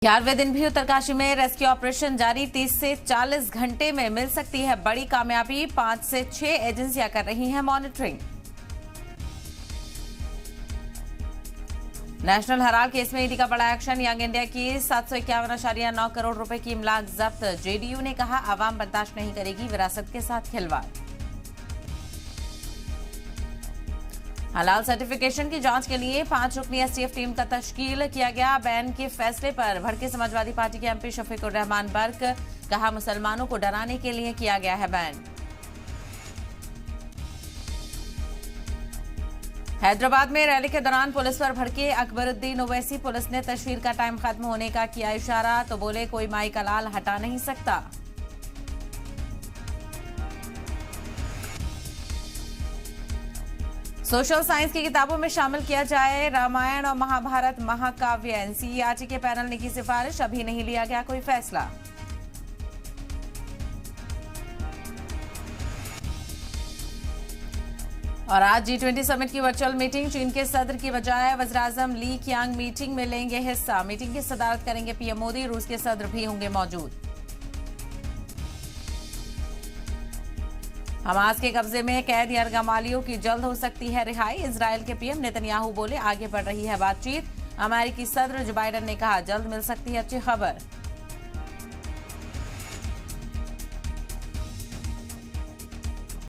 11वें दिन भी उत्तरकाशी में रेस्क्यू ऑपरेशन जारी। 30 से 40 घंटे में मिल सकती है बड़ी कामयाबी। 5 से 6 एजेंसियां कर रही हैं मॉनिटरिंग। नेशनल हेराल्ड केस में ईडी का बड़ा एक्शन। यंग इंडिया की 751.9 करोड़ रुपए की इमलाक जब्त। जेडीयू ने कहा आवाम बर्दाश्त नहीं करेगी विरासत के साथ खिलवाड़। हलाल सर्टिफिकेशन की जांच के लिए 5 रुकनी एसटीएफ टीम का तश्कील किया गया। बैन के फैसले पर भड़के समाजवादी पार्टी के एमपी शफीकुर रहमान बर्क। कहा मुसलमानों को डराने के लिए किया गया है बैन। हैदराबाद में रैली के दौरान पुलिस पर भड़के अकबरुद्दीन ओवैसी। पुलिस ने तशहीर का टाइम खत्म होने का किया इशारा तो बोले कोई माई का लाल हटा नहीं सकता। सोशल साइंस की किताबों में शामिल किया जाए रामायण और महाभारत महाकाव्य। एनसीईआरटी के पैनल ने की सिफारिश, अभी नहीं लिया गया कोई फैसला। और आज G20 समिट की वर्चुअल मीटिंग। चीन के सदर की बजाय वज़ीर-ए-आज़म ली क़ियांग मीटिंग में लेंगे हिस्सा। मीटिंग की सदारत करेंगे पीएम मोदी। रूस के सदर भी होंगे मौजूद। हमास के कब्जे में कैद यरगमालियों की जल्द हो सकती है रिहाई। इजरायल के पीएम नेतन्याहू बोले आगे बढ़ रही है बातचीत। अमेरिकी सदर जो बाइडेन ने कहा जल्द मिल सकती है अच्छी खबर।